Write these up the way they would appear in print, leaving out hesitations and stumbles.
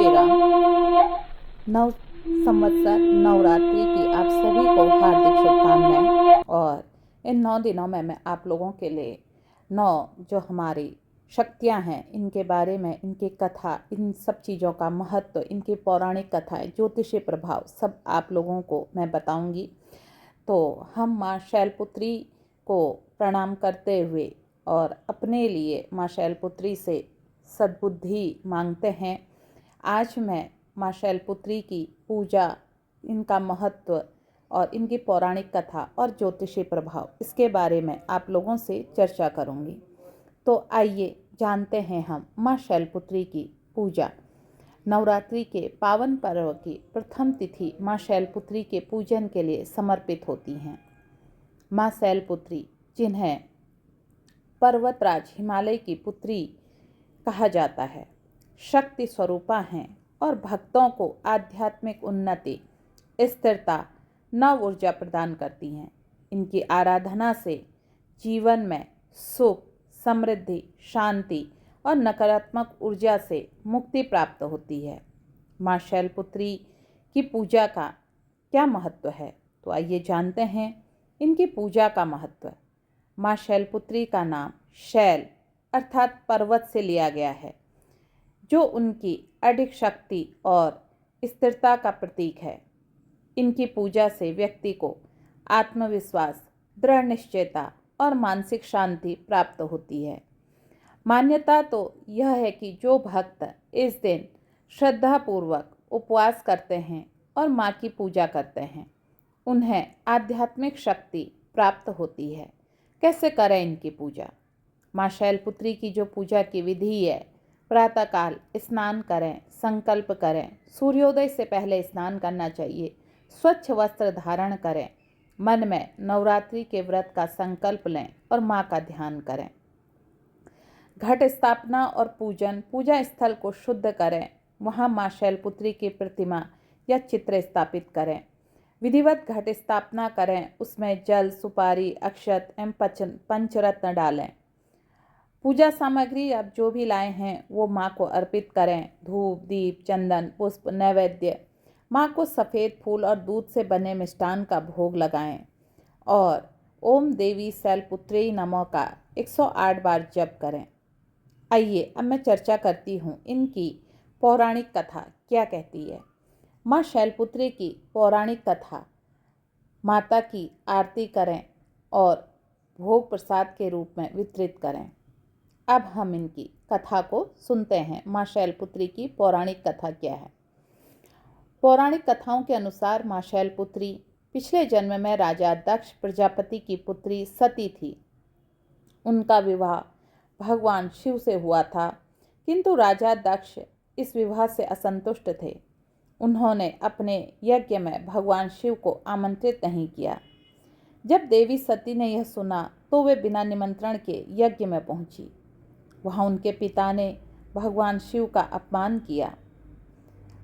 श्री राम। नव संवत्सर नवरात्रि की आप सभी को हार्दिक शुभकामनाएं। और इन 9 दिनों में मैं आप लोगों के लिए 9 जो हमारी शक्तियां हैं इनके बारे में, इनकी कथा, इन सब चीज़ों का महत्व, इनकी पौराणिक कथाएं, ज्योतिषीय प्रभाव सब आप लोगों को मैं बताऊंगी। तो हम माँ शैलपुत्री को प्रणाम करते हुए और अपने लिए माँ शैलपुत्री से सद्बुद्धि मांगते हैं। आज मैं माँ शैलपुत्री की पूजा, इनका महत्व और इनकी पौराणिक कथा और ज्योतिषीय प्रभाव, इसके बारे में आप लोगों से चर्चा करूंगी। तो आइए जानते हैं हम माँ शैलपुत्री की पूजा। नवरात्रि के पावन पर्व की प्रथम तिथि माँ शैलपुत्री के पूजन के लिए समर्पित होती हैं। माँ शैलपुत्री, जिन्हें पर्वतराज हिमालय की पुत्री कहा जाता है, शक्ति स्वरूपा हैं और भक्तों को आध्यात्मिक उन्नति, स्थिरता, नव ऊर्जा प्रदान करती हैं। इनकी आराधना से जीवन में सुख, समृद्धि, शांति और नकारात्मक ऊर्जा से मुक्ति प्राप्त होती है। माँ शैलपुत्री की पूजा का क्या महत्व है, तो आइए जानते हैं इनकी पूजा का महत्व। माँ शैलपुत्री का नाम शैल अर्थात पर्वत से लिया गया है, जो उनकी अडिग शक्ति और स्थिरता का प्रतीक है। इनकी पूजा से व्यक्ति को आत्मविश्वास, दृढ़ निश्चयता और मानसिक शांति प्राप्त होती है। मान्यता तो यह है कि जो भक्त इस दिन श्रद्धापूर्वक उपवास करते हैं और माँ की पूजा करते हैं, उन्हें आध्यात्मिक शक्ति प्राप्त होती है। कैसे करें इनकी पूजा? माँ शैलपुत्री की जो पूजा की विधि है, प्रातःकाल स्नान करें, संकल्प करें, सूर्योदय से पहले स्नान करना चाहिए, स्वच्छ वस्त्र धारण करें, मन में नवरात्रि के व्रत का संकल्प लें और माँ का ध्यान करें। घट स्थापना और पूजन, पूजा स्थल को शुद्ध करें, वहाँ माँ शैलपुत्री की प्रतिमा या चित्र स्थापित करें। विधिवत घट स्थापना करें, उसमें जल, सुपारी, अक्षत एवं पंचरत्न डालें। पूजा सामग्री आप जो भी लाए हैं वो माँ को अर्पित करें। धूप, दीप, चंदन, पुष्प, नैवेद्य। माँ को सफ़ेद फूल और दूध से बने मिष्टान का भोग लगाएं और ओम देवी शैलपुत्री नमः का 108 बार जप करें। आइए अब मैं चर्चा करती हूँ इनकी पौराणिक कथा क्या कहती है। माँ शैलपुत्री की पौराणिक कथा, माता की आरती करें और भोग प्रसाद के रूप में वितरित करें। अब हम इनकी कथा को सुनते हैं। माँ शैलपुत्री की पौराणिक कथा क्या है? पौराणिक कथाओं के अनुसार माँ शैलपुत्री पिछले जन्म में राजा दक्ष प्रजापति की पुत्री सती थी। उनका विवाह भगवान शिव से हुआ था, किंतु राजा दक्ष इस विवाह से असंतुष्ट थे। उन्होंने अपने यज्ञ में भगवान शिव को आमंत्रित नहीं किया। जब देवी सती ने यह सुना तो वे बिना निमंत्रण के यज्ञ में पहुंची। वहाँ उनके पिता ने भगवान शिव का अपमान किया।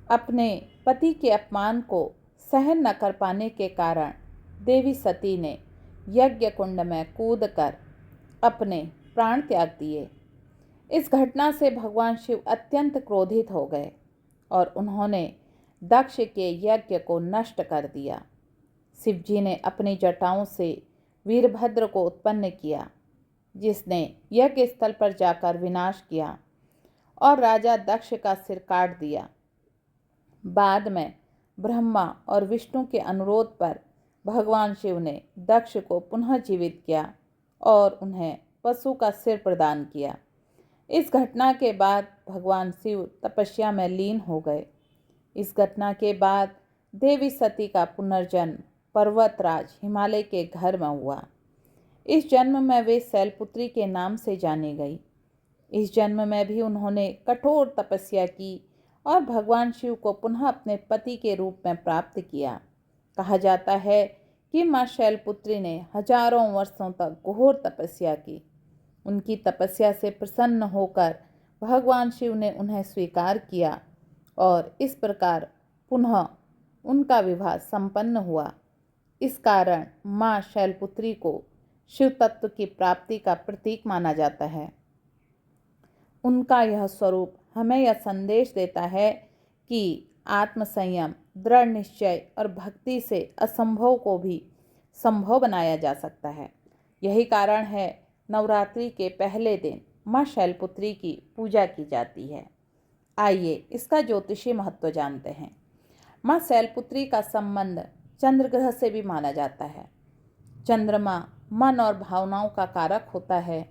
अपने पति के अपमान को सहन न कर पाने के कारण देवी सती ने यज्ञ कुंड में कूदकर अपने प्राण त्याग दिए। इस घटना से भगवान शिव अत्यंत क्रोधित हो गए और उन्होंने दक्ष के यज्ञ को नष्ट कर दिया। शिव जी ने अपनी जटाओं से वीरभद्र को उत्पन्न किया, जिसने यज्ञ स्थल पर जाकर विनाश किया और राजा दक्ष का सिर काट दिया। बाद में ब्रह्मा और विष्णु के अनुरोध पर भगवान शिव ने दक्ष को पुनः जीवित किया और उन्हें पशु का सिर प्रदान किया। इस घटना के बाद भगवान शिव तपस्या में लीन हो गए। इस घटना के बाद देवी सती का पुनर्जन्म पर्वतराज हिमालय के घर में हुआ। इस जन्म में वे शैलपुत्री के नाम से जानी गई। इस जन्म में भी उन्होंने कठोर तपस्या की और भगवान शिव को पुनः अपने पति के रूप में प्राप्त किया। कहा जाता है कि माँ शैलपुत्री ने हजारों वर्षों तक घोर तपस्या की। उनकी तपस्या से प्रसन्न होकर भगवान शिव ने उन्हें स्वीकार किया और इस प्रकार पुनः उनका विवाह संपन्न हुआ। इस कारण माँ शैलपुत्री को शिव तत्व की प्राप्ति का प्रतीक माना जाता है। उनका यह स्वरूप हमें यह संदेश देता है कि आत्मसंयम, दृढ़ निश्चय और भक्ति से असंभव को भी संभव बनाया जा सकता है। यही कारण है नवरात्रि के पहले दिन माँ शैलपुत्री की पूजा की जाती है। आइए इसका ज्योतिषी महत्व जानते हैं। माँ शैलपुत्री का संबंध चंद्र ग्रह से भी माना जाता है। चंद्रमा मन और भावनाओं का कारक होता है।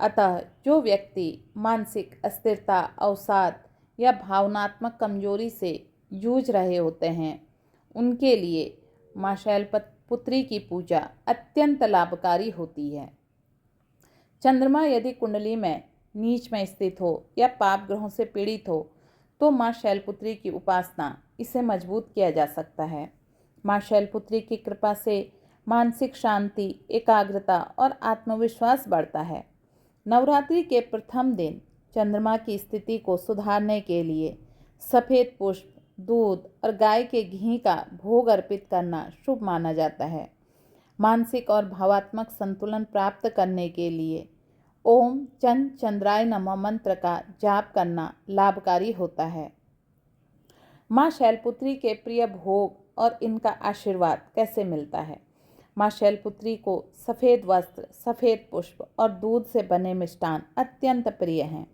अतः जो व्यक्ति मानसिक अस्थिरता, अवसाद या भावनात्मक कमजोरी से जूझ रहे होते हैं, उनके लिए माँ शैलपुत्री की पूजा अत्यंत लाभकारी होती है। चंद्रमा यदि कुंडली में नीच में स्थित हो या पाप ग्रहों से पीड़ित हो तो माँ शैलपुत्री की उपासना इसे मजबूत किया जा सकता है। माँ शैलपुत्री की कृपा से मानसिक शांति, एकाग्रता और आत्मविश्वास बढ़ता है। नवरात्रि के प्रथम दिन चंद्रमा की स्थिति को सुधारने के लिए सफ़ेद पुष्प, दूध और गाय के घी का भोग अर्पित करना शुभ माना जाता है। मानसिक और भावात्मक संतुलन प्राप्त करने के लिए ओम चंद्राय नमः मंत्र का जाप करना लाभकारी होता है। माँ शैलपुत्री के प्रिय भोग और इनका आशीर्वाद कैसे मिलता है। माँ शैलपुत्री को सफ़ेद वस्त्र, सफ़ेद पुष्प और दूध से बने मिष्टान अत्यंत प्रिय हैं।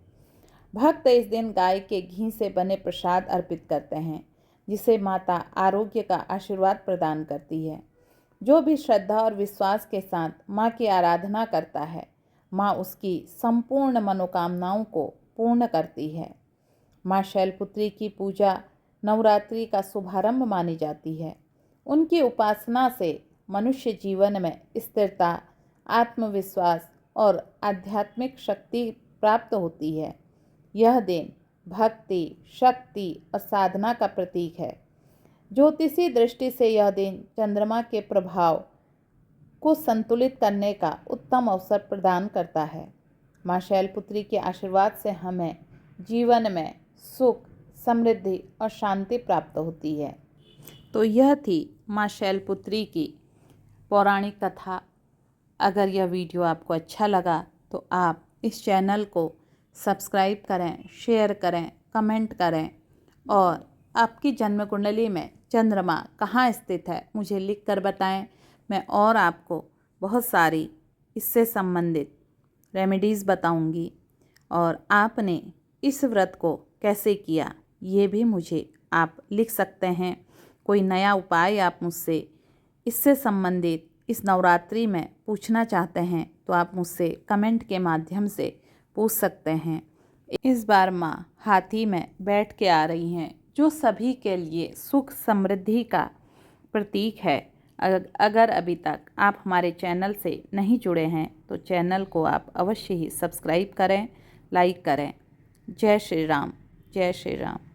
भक्त इस दिन गाय के घी से बने प्रसाद अर्पित करते हैं, जिसे माता आरोग्य का आशीर्वाद प्रदान करती है। जो भी श्रद्धा और विश्वास के साथ माँ की आराधना करता है, माँ उसकी संपूर्ण मनोकामनाओं को पूर्ण करती है। माँ शैलपुत्री की पूजा नवरात्रि का शुभारंभ मानी जाती है। उनकी उपासना से मनुष्य जीवन में स्थिरता, आत्मविश्वास और आध्यात्मिक शक्ति प्राप्त होती है। यह दिन भक्ति, शक्ति और साधना का प्रतीक है। ज्योतिषी दृष्टि से यह दिन चंद्रमा के प्रभाव को संतुलित करने का उत्तम अवसर प्रदान करता है। माँ शैलपुत्री के आशीर्वाद से हमें जीवन में सुख, समृद्धि और शांति प्राप्त होती है। तो यह थी माँ शैलपुत्री की पौराणिक कथा। अगर यह वीडियो आपको अच्छा लगा तो आप इस चैनल को सब्सक्राइब करें, शेयर करें, कमेंट करें और आपकी जन्म कुंडली में चंद्रमा कहाँ स्थित है मुझे लिख कर बताएं। मैं और आपको बहुत सारी इससे संबंधित रेमेडीज़ बताऊंगी और आपने इस व्रत को कैसे किया ये भी मुझे आप लिख सकते हैं। कोई नया उपाय आप मुझसे इससे संबंधित इस नवरात्रि में पूछना चाहते हैं तो आप मुझसे कमेंट के माध्यम से पूछ सकते हैं। इस बार माँ हाथी में बैठ के आ रही हैं, जो सभी के लिए सुख समृद्धि का प्रतीक है। अगर अभी तक आप हमारे चैनल से नहीं जुड़े हैं तो चैनल को आप अवश्य ही सब्सक्राइब करें, लाइक करें। जय श्री राम, जय श्री राम।